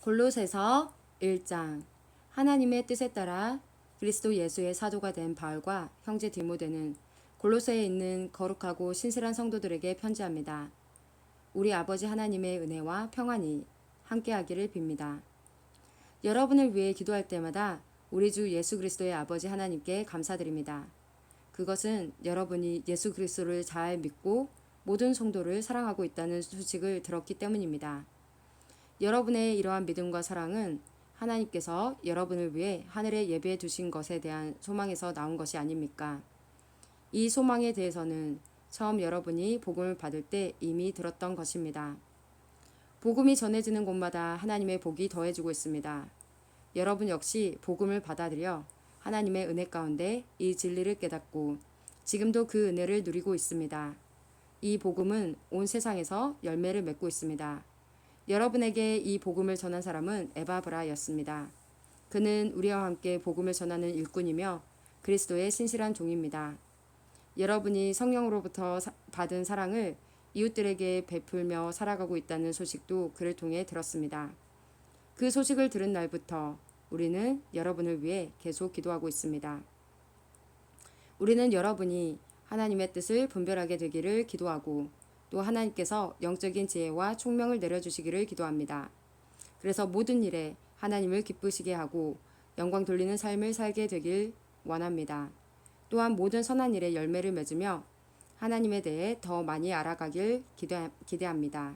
골로새서 1장. 하나님의 뜻에 따라 그리스도 예수의 사도가 된 바울과 형제 디모데는 골로새에 있는 거룩하고 신실한 성도들에게 편지합니다. 우리 아버지 하나님의 은혜와 평안이 함께하기를 빕니다. 여러분을 위해 기도할 때마다 우리 주 예수 그리스도의 아버지 하나님께 감사드립니다. 그것은 여러분이 예수 그리스도를 잘 믿고 모든 성도를 사랑하고 있다는 소식을 들었기 때문입니다. 여러분의 이러한 믿음과 사랑은 하나님께서 여러분을 위해 하늘에 예비해 두신 것에 대한 소망에서 나온 것이 아닙니까? 이 소망에 대해서는 처음 여러분이 복음을 받을 때 이미 들었던 것입니다. 복음이 전해지는 곳마다 하나님의 복이 더해지고 있습니다. 여러분 역시 복음을 받아들여 하나님의 은혜 가운데 이 진리를 깨닫고 지금도 그 은혜를 누리고 있습니다. 이 복음은 온 세상에서 열매를 맺고 있습니다. 여러분에게 이 복음을 전한 사람은 에바브라였습니다. 그는 우리와 함께 복음을 전하는 일꾼이며 그리스도의 신실한 종입니다. 여러분이 성령으로부터 받은 사랑을 이웃들에게 베풀며 살아가고 있다는 소식도 그를 통해 들었습니다. 그 소식을 들은 날부터 우리는 여러분을 위해 계속 기도하고 있습니다. 우리는 여러분이 하나님의 뜻을 분별하게 되기를 기도하고 또 하나님께서 영적인 지혜와 총명을 내려주시기를 기도합니다. 그래서 모든 일에 하나님을 기쁘시게 하고 영광 돌리는 삶을 살게 되길 원합니다. 또한 모든 선한 일에 열매를 맺으며 하나님에 대해 더 많이 알아가길 기대합니다.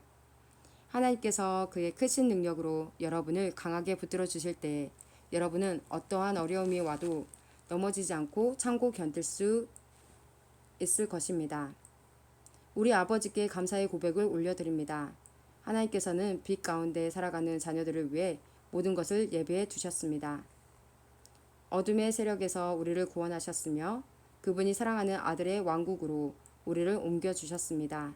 하나님께서 그의 크신 능력으로 여러분을 강하게 붙들어 주실 때 여러분은 어떠한 어려움이 와도 넘어지지 않고 참고 견딜 수 있을 것입니다. 우리 아버지께 감사의 고백을 올려드립니다. 하나님께서는 빛 가운데 살아가는 자녀들을 위해 모든 것을 예비해 두셨습니다. 어둠의 세력에서 우리를 구원하셨으며 그분이 사랑하는 아들의 왕국으로 우리를 옮겨주셨습니다.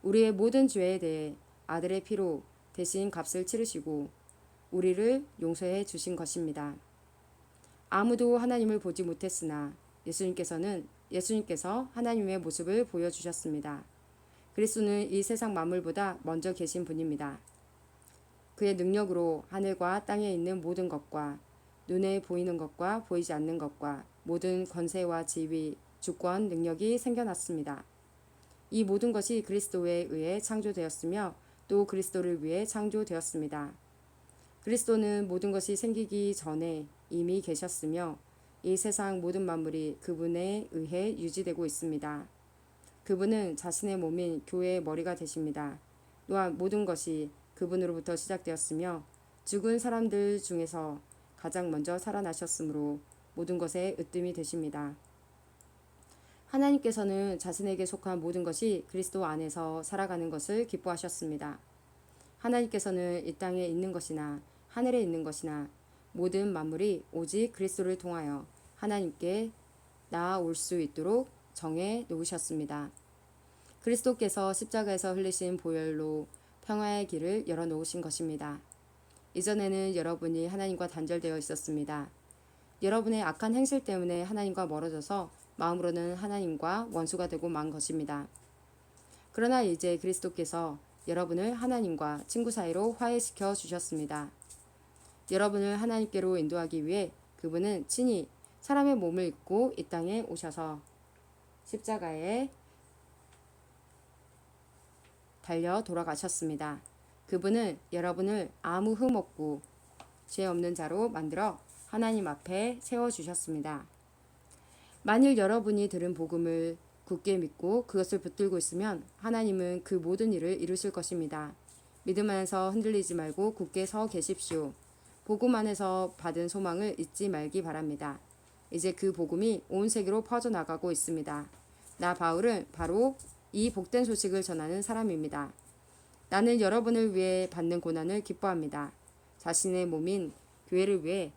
우리의 모든 죄에 대해 아들의 피로 대신 값을 치르시고 우리를 용서해 주신 것입니다. 아무도 하나님을 보지 못했으나 예수님께서 하나님의 모습을 보여주셨습니다. 그리스도는 이 세상 만물보다 먼저 계신 분입니다. 그의 능력으로 하늘과 땅에 있는 모든 것과 눈에 보이는 것과 보이지 않는 것과 모든 권세와 지위, 주권, 능력이 생겨났습니다. 이 모든 것이 그리스도에 의해 창조되었으며 또 그리스도를 위해 창조되었습니다. 그리스도는 모든 것이 생기기 전에 이미 계셨으며 이 세상 모든 만물이 그분에 의해 유지되고 있습니다. 그분은 자신의 몸인 교회의 머리가 되십니다. 또한 모든 것이 그분으로부터 시작되었으며 죽은 사람들 중에서 가장 먼저 살아나셨으므로 모든 것에 으뜸이 되십니다. 하나님께서는 자신에게 속한 모든 것이 그리스도 안에서 살아가는 것을 기뻐하셨습니다. 하나님께서는 이 땅에 있는 것이나 하늘에 있는 것이나 모든 만물이 오직 그리스도를 통하여 하나님께 나아올 수 있도록 정해 놓으셨습니다. 그리스도께서 십자가에서 흘리신 보혈로 평화의 길을 열어 놓으신 것입니다. 이전에는 여러분이 하나님과 단절되어 있었습니다. 여러분의 악한 행실 때문에 하나님과 멀어져서 마음으로는 하나님과 원수가 되고 만 것입니다. 그러나 이제 그리스도께서 여러분을 하나님과 친구 사이로 화해시켜 주셨습니다. 여러분을 하나님께로 인도하기 위해 그분은 친히 사람의 몸을 입고 이 땅에 오셔서 십자가에 달려 돌아가셨습니다. 그분은 여러분을 아무 흠 없고 죄 없는 자로 만들어 하나님 앞에 세워주셨습니다. 만일 여러분이 들은 복음을 굳게 믿고 그것을 붙들고 있으면 하나님은 그 모든 일을 이루실 것입니다. 믿음 안에서 흔들리지 말고 굳게 서 계십시오. 복음 안에서 받은 소망을 잊지 말기 바랍니다. 이제 그 복음이 온 세계로 퍼져나가고 있습니다. 나 바울은 바로 이 복된 소식을 전하는 사람입니다. 나는 여러분을 위해 받는 고난을 기뻐합니다. 자신의 몸인 교회를 위해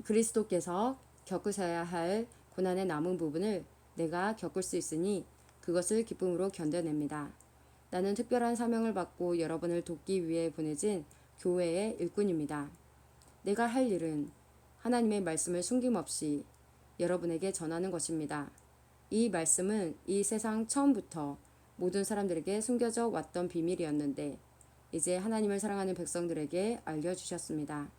그리스도께서 겪으셔야 할 고난의 남은 부분을 내가 겪을 수 있으니 그것을 기쁨으로 견뎌냅니다. 나는 특별한 사명을 받고 여러분을 돕기 위해 보내진 교회의 일꾼입니다. 내가 할 일은 하나님의 말씀을 숨김없이 여러분에게 전하는 것입니다. 이 말씀은 이 세상 처음부터 모든 사람들에게 숨겨져 왔던 비밀이었는데 이제 하나님을 사랑하는 백성들에게 알려주셨습니다.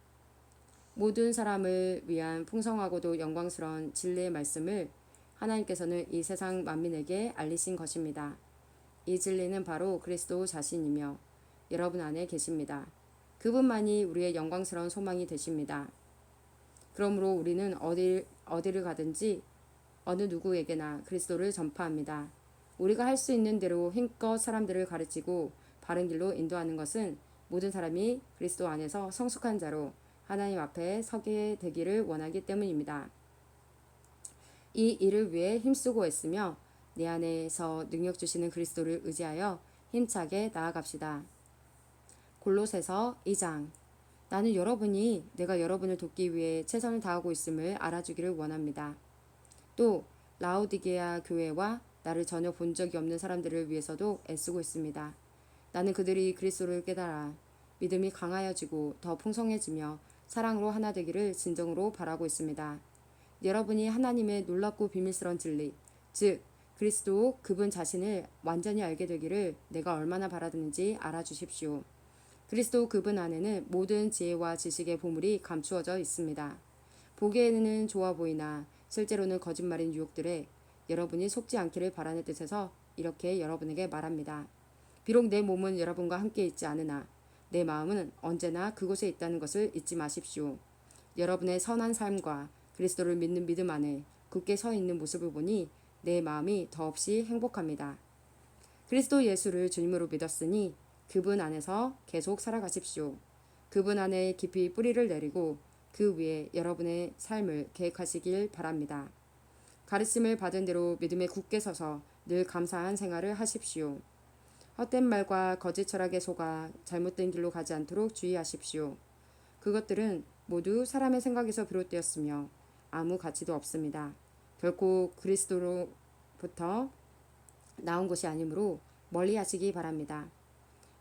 모든 사람을 위한 풍성하고도 영광스러운 진리의 말씀을 하나님께서는 이 세상 만민에게 알리신 것입니다. 이 진리는 바로 그리스도 자신이며 여러분 안에 계십니다. 그분만이 우리의 영광스러운 소망이 되십니다. 그러므로 우리는 어디를 가든지 어느 누구에게나 그리스도를 전파합니다. 우리가 할 수 있는 대로 힘껏 사람들을 가르치고 바른 길로 인도하는 것은 모든 사람이 그리스도 안에서 성숙한 자로 하나님 앞에 서게 되기를 원하기 때문입니다. 이 일을 위해 힘쓰고 애쓰며 내 안에서 능력 주시는 그리스도를 의지하여 힘차게 나아갑시다. 골로새서 2장. 나는 여러분이 내가 여러분을 돕기 위해 최선을 다하고 있음을 알아주기를 원합니다. 또 라오디게아 교회와 나를 전혀 본 적이 없는 사람들을 위해서도 애쓰고 있습니다. 나는 그들이 그리스도를 깨달아 믿음이 강하여지고 더 풍성해지며 사랑으로 하나 되기를 진정으로 바라고 있습니다. 여러분이 하나님의 놀랍고 비밀스러운 진리, 즉 그리스도 그분 자신을 완전히 알게 되기를 내가 얼마나 바라는지 알아주십시오. 그리스도 그분 안에는 모든 지혜와 지식의 보물이 감추어져 있습니다. 보기에는 좋아 보이나 실제로는 거짓말인 유혹들에 여러분이 속지 않기를 바라는 뜻에서 이렇게 여러분에게 말합니다. 비록 내 몸은 여러분과 함께 있지 않으나 내 마음은 언제나 그곳에 있다는 것을 잊지 마십시오. 여러분의 선한 삶과 그리스도를 믿는 믿음 안에 굳게 서 있는 모습을 보니 내 마음이 더없이 행복합니다. 그리스도 예수를 주님으로 믿었으니 그분 안에서 계속 살아가십시오. 그분 안에 깊이 뿌리를 내리고 그 위에 여러분의 삶을 계획하시길 바랍니다. 가르침을 받은 대로 믿음에 굳게 서서 늘 감사한 생활을 하십시오. 헛된 말과 거짓 철학에 속아 잘못된 길로 가지 않도록 주의하십시오. 그것들은 모두 사람의 생각에서 비롯되었으며 아무 가치도 없습니다. 결코 그리스도로부터 나온 것이 아니므로 멀리 하시기 바랍니다.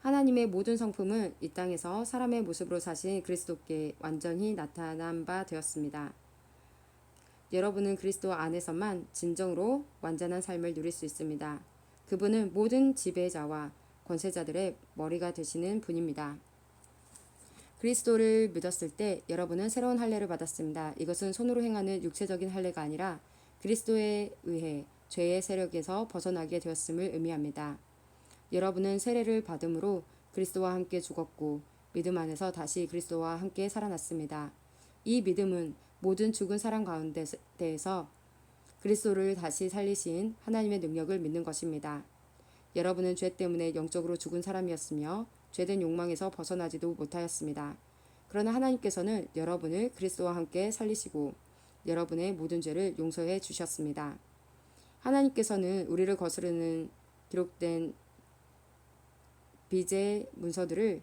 하나님의 모든 성품은 이 땅에서 사람의 모습으로 사신 그리스도께 완전히 나타난 바 되었습니다. 여러분은 그리스도 안에서만 진정으로 완전한 삶을 누릴 수 있습니다. 그분은 모든 지배자와 권세자들의 머리가 되시는 분입니다. 그리스도를 믿었을 때 여러분은 새로운 할례를 받았습니다. 이것은 손으로 행하는 육체적인 할례가 아니라 그리스도에 의해 죄의 세력에서 벗어나게 되었음을 의미합니다. 여러분은 세례를 받음으로 그리스도와 함께 죽었고 믿음 안에서 다시 그리스도와 함께 살아났습니다. 이 믿음은 모든 죽은 사람 가운데에서 그리스도를 다시 살리신 하나님의 능력을 믿는 것입니다. 여러분은 죄 때문에 영적으로 죽은 사람이었으며 죄된 욕망에서 벗어나지도 못하였습니다. 그러나 하나님께서는 여러분을 그리스도와 함께 살리시고 여러분의 모든 죄를 용서해 주셨습니다. 하나님께서는 우리를 거스르는 기록된 빚의 문서들을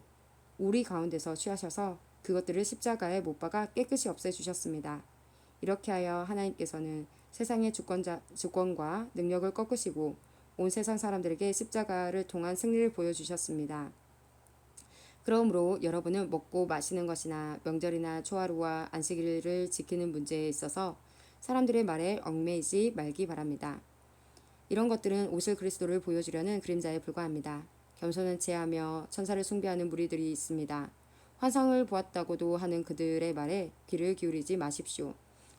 우리 가운데서 취하셔서 그것들을 십자가에 못 박아 깨끗이 없애주셨습니다. 이렇게 하여 하나님께서는 세상의 주권과 능력을 꺾으시고 온 세상 사람들에게 십자가를 통한 승리를 보여주셨습니다. 그러므로 여러분은 먹고 마시는 것이나 명절이나 초하루와 안식일을 지키는 문제에 있어서 사람들의 말에 얽매이지 말기 바랍니다. 이런 것들은 오실 그리스도를 보여주려는 그림자에 불과합니다. 겸손은 제하며 천사를 숭배하는 무리들이 있습니다. 환상을 보았다고도 하는 그들의 말에 귀를 기울이지 마십시오.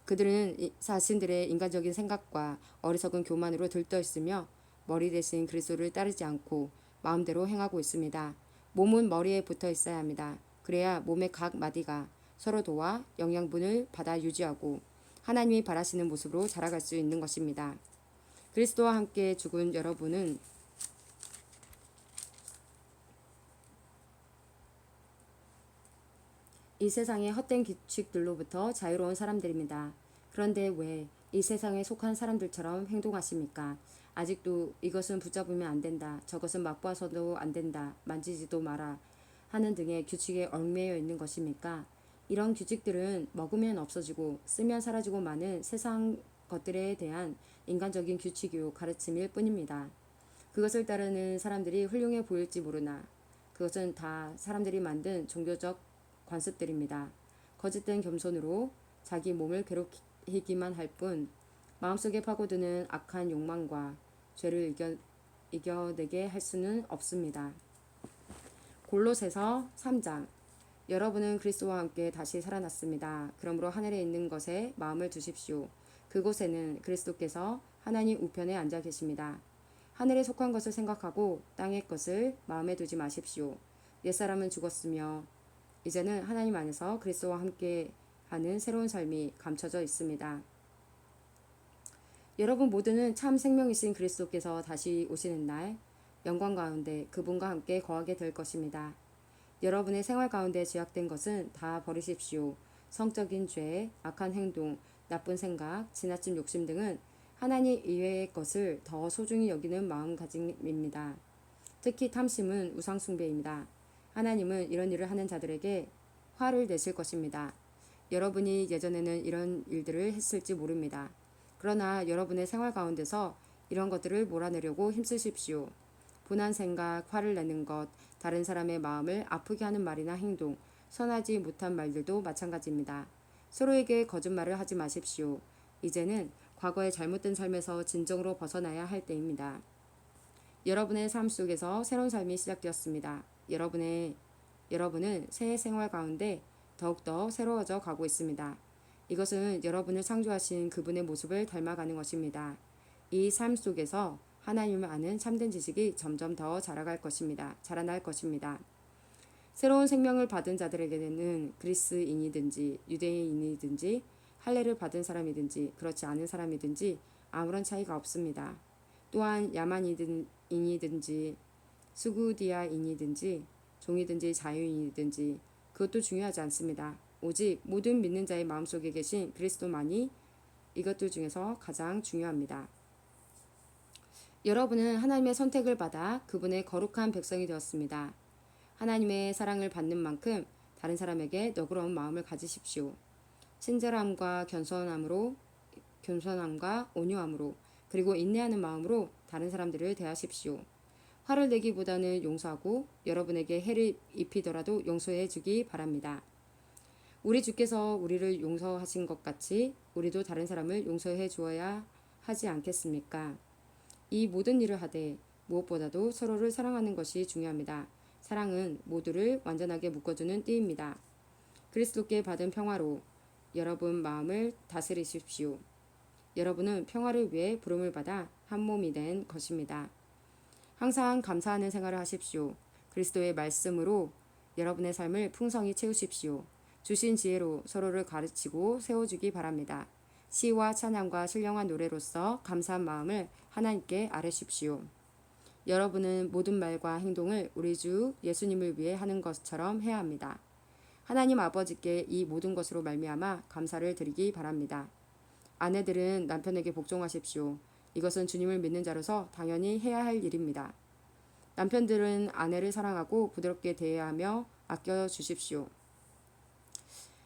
그들은 자신들의 인간적인 생각과 어리석은 교만으로 들떠있으며 머리 대신 그리스도를 따르지 않고 마음대로 행하고 있습니다. 몸은 머리에 붙어 있어야 합니다. 그래야 몸의 각 마디가 서로 도와 영양분을 받아 유지하고 하나님이 바라시는 모습으로 자라갈 수 있는 것입니다. 그리스도와 함께 죽은 여러분은 이 세상의 헛된 규칙들로부터 자유로운 사람들입니다. 그런데 왜 이 세상에 속한 사람들처럼 행동하십니까? 아직도 이것은 붙잡으면 안 된다. 저것은 맛봐서도 안 된다. 만지지도 마라. 하는 등의 규칙에 얽매여 있는 것입니까? 이런 규칙들은 먹으면 없어지고 쓰면 사라지고 마는 세상 것들에 대한 인간적인 규칙이요 가르침일 뿐입니다. 그것을 따르는 사람들이 훌륭해 보일지 모르나 그것은 다 사람들이 만든 종교적 관습들입니다. 거짓된 겸손으로 자기 몸을 괴롭히기만 할 뿐 마음속에 파고드는 악한 욕망과 죄를 이겨내게 할 수는 없습니다. 골로새서 3장. 여러분은 그리스도와 함께 다시 살아났습니다. 그러므로 하늘에 있는 것에 마음을 두십시오. 그곳에는 그리스도께서 하나님 우편에 앉아 계십니다. 하늘에 속한 것을 생각하고 땅의 것을 마음에 두지 마십시오. 옛사람은 죽었으며 이제는 하나님 안에서 그리스도와 함께 하는 새로운 삶이 감춰져 있습니다. 여러분 모두는 참 생명이신 그리스도께서 다시 오시는 날 영광 가운데 그분과 함께 거하게 될 것입니다. 여러분의 생활 가운데 죄악된 것은 다 버리십시오. 성적인 죄, 악한 행동, 나쁜 생각, 지나친 욕심 등은 하나님 이외의 것을 더 소중히 여기는 마음가짐입니다. 특히 탐심은 우상숭배입니다. 하나님은 이런 일을 하는 자들에게 화를 내실 것입니다. 여러분이 예전에는 이런 일들을 했을지 모릅니다. 그러나 여러분의 생활 가운데서 이런 것들을 몰아내려고 힘쓰십시오. 분한 생각, 화를 내는 것, 다른 사람의 마음을 아프게 하는 말이나 행동, 선하지 못한 말들도 마찬가지입니다. 서로에게 거짓말을 하지 마십시오. 이제는 과거의 잘못된 삶에서 진정으로 벗어나야 할 때입니다. 여러분의 삶 속에서 새로운 삶이 시작되었습니다. 여러분은 새 생활 가운데 더욱더 새로워져 가고 있습니다. 이것은 여러분을 창조하신 그분의 모습을 닮아가는 것입니다. 이 삶 속에서 하나님을 아는 참된 지식이 점점 더 자라날 것입니다. 새로운 생명을 받은 자들에게는 그리스인이든지 유대인이든지 할례를 받은 사람이든지 그렇지 않은 사람이든지 아무런 차이가 없습니다. 또한 야만인이든지 수구디아인이든지 종이든지 자유인이든지 그것도 중요하지 않습니다. 오직 모든 믿는 자의 마음속에 계신 그리스도만이 이것들 중에서 가장 중요합니다. 여러분은 하나님의 선택을 받아 그분의 거룩한 백성이 되었습니다. 하나님의 사랑을 받는 만큼 다른 사람에게 너그러운 마음을 가지십시오. 친절함과 겸손함과 온유함으로 그리고 인내하는 마음으로 다른 사람들을 대하십시오. 화를 내기보다는 용서하고 여러분에게 해를 입히더라도 용서해 주기 바랍니다. 우리 주께서 우리를 용서하신 것 같이 우리도 다른 사람을 용서해 주어야 하지 않겠습니까? 이 모든 일을 하되 무엇보다도 서로를 사랑하는 것이 중요합니다. 사랑은 모두를 완전하게 묶어주는 띠입니다. 그리스도께 받은 평화로 여러분 마음을 다스리십시오. 여러분은 평화를 위해 부름을 받아 한 몸이 된 것입니다. 항상 감사하는 생활을 하십시오. 그리스도의 말씀으로 여러분의 삶을 풍성히 채우십시오. 주신 지혜로 서로를 가르치고 세워주기 바랍니다. 시와 찬양과 신령한 노래로서 감사한 마음을 하나님께 아뢰십시오. 여러분은 모든 말과 행동을 우리 주 예수님을 위해 하는 것처럼 해야 합니다. 하나님 아버지께 이 모든 것으로 말미암아 감사를 드리기 바랍니다. 아내들은 남편에게 복종하십시오. 이것은 주님을 믿는 자로서 당연히 해야 할 일입니다. 남편들은 아내를 사랑하고 부드럽게 대해야 하며 아껴 주십시오.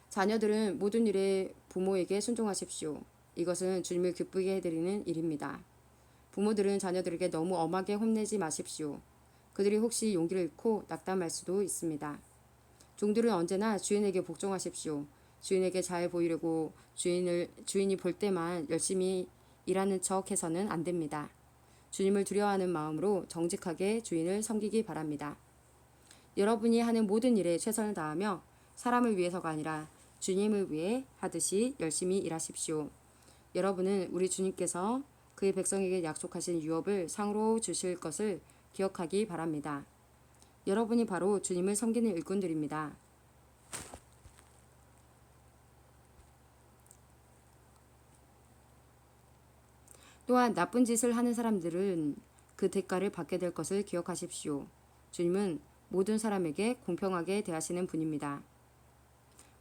자녀들은 모든 일에 부모에게 순종하십시오. 이것은 주님을 기쁘게 해드리는 일입니다. 부모들은 자녀들에게 너무 엄하게 혼내지 마십시오. 그들이 혹시 용기를 잃고 낙담할 수도 있습니다. 종들은 언제나 주인에게 복종하십시오. 주인에게 잘 보이려고 주인이 볼 때만 열심히 일하는 척 해서는 안 됩니다. 주님을 두려워하는 마음으로 정직하게 주인을 섬기기 바랍니다. 여러분이 하는 모든 일에 최선을 다하며 사람을 위해서가 아니라 주님을 위해 하듯이 열심히 일하십시오. 여러분은 우리 주님께서 그의 백성에게 약속하신 유업을 상으로 주실 것을 기억하기 바랍니다. 여러분이 바로 주님을 섬기는 일꾼들입니다. 또한 나쁜 짓을 하는 사람들은 그 대가를 받게 될 것을 기억하십시오. 주님은 모든 사람에게 공평하게 대하시는 분입니다.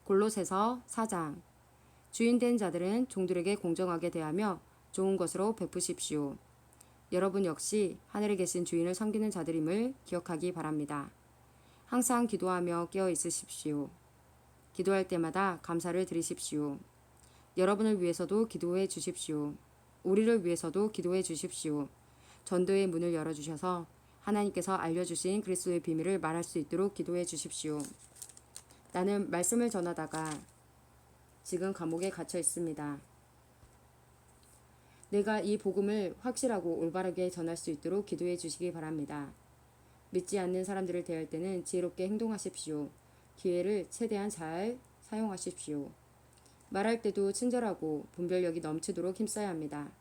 골로새서 4장. 주인된 자들은 종들에게 공정하게 대하며 좋은 것으로 베푸십시오. 여러분 역시 하늘에 계신 주인을 섬기는 자들임을 기억하기 바랍니다. 항상 기도하며 깨어 있으십시오. 기도할 때마다 감사를 드리십시오. 여러분을 위해서도 기도해 주십시오. 우리를 위해서도 기도해 주십시오. 전도의 문을 열어주셔서 하나님께서 알려주신 그리스도의 비밀을 말할 수 있도록 기도해 주십시오. 나는 말씀을 전하다가 지금 감옥에 갇혀 있습니다. 내가 이 복음을 확실하고 올바르게 전할 수 있도록 기도해 주시기 바랍니다. 믿지 않는 사람들을 대할 때는 지혜롭게 행동하십시오. 기회를 최대한 잘 사용하십시오. 말할 때도 친절하고 분별력이 넘치도록 힘써야 합니다.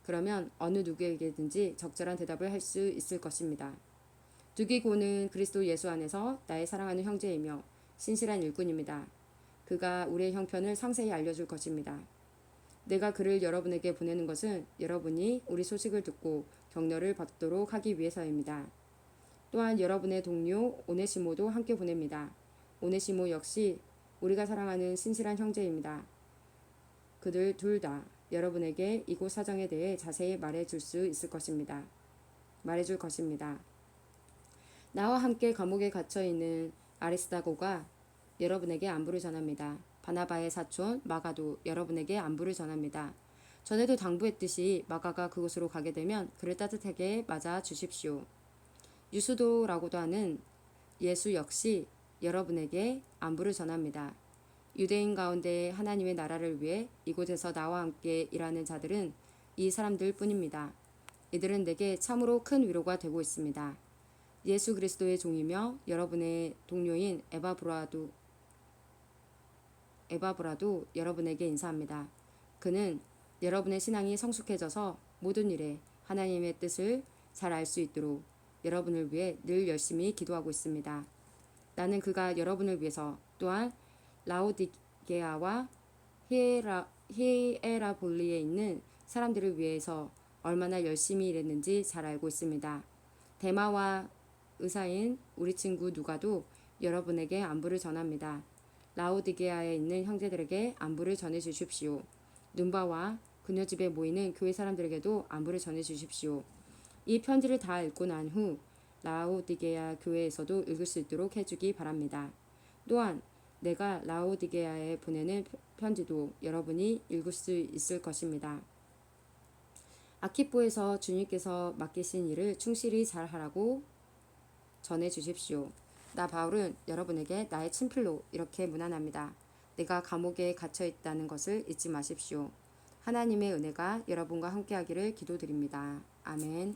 그러면 어느 누구에게든지 적절한 대답을 할 수 있을 것입니다. 두기고는 그리스도 예수 안에서 나의 사랑하는 형제이며 신실한 일꾼입니다. 그가 우리의 형편을 상세히 알려줄 것입니다. 내가 그를 여러분에게 보내는 것은 여러분이 우리 소식을 듣고 격려를 받도록 하기 위해서입니다. 또한 여러분의 동료 오네시모도 함께 보냅니다. 오네시모 역시 우리가 사랑하는 신실한 형제입니다. 그들 둘 다 여러분에게 이곳 사정에 대해 자세히 말해줄 것입니다. 나와 함께 감옥에 갇혀 있는 아리스다고가 여러분에게 안부를 전합니다. 바나바의 사촌 마가도 여러분에게 안부를 전합니다. 전에도 당부했듯이 마가가 그곳으로 가게 되면 그를 따뜻하게 맞아 주십시오. 유수도라고도 하는 예수 역시 여러분에게 안부를 전합니다. 유대인 가운데 하나님의 나라를 위해 이곳에서 나와 함께 일하는 자들은 이 사람들 뿐입니다. 이들은 내게 참으로 큰 위로가 되고 있습니다. 예수 그리스도의 종이며 여러분의 동료인 에바브라도 여러분에게 인사합니다. 그는 여러분의 신앙이 성숙해져서 모든 일에 하나님의 뜻을 잘 알 수 있도록 여러분을 위해 늘 열심히 기도하고 있습니다. 나는 그가 여러분을 위해서 또한 라오디게아와 히에라볼리에 있는 사람들을 위해서 얼마나 열심히 일했는지 잘 알고 있습니다. 데마와 의사인 우리 친구 누가도 여러분에게 안부를 전합니다. 라오디게아에 있는 형제들에게 안부를 전해 주십시오. 눈바와 그녀 집에 모이는 교회 사람들에게도 안부를 전해 주십시오. 이 편지를 다 읽고 난 후 라오디게아 교회에서도 읽을 수 있도록 해주기 바랍니다. 또한 내가 라오디게아에 보내는 편지도 여러분이 읽을 수 있을 것입니다. 아키포에서 주님께서 맡기신 일을 충실히 잘하라고 전해 주십시오. 나 바울은 여러분에게 나의 친필로 이렇게 문안합니다. 내가 감옥에 갇혀 있다는 것을 잊지 마십시오. 하나님의 은혜가 여러분과 함께하기를 기도드립니다. 아멘.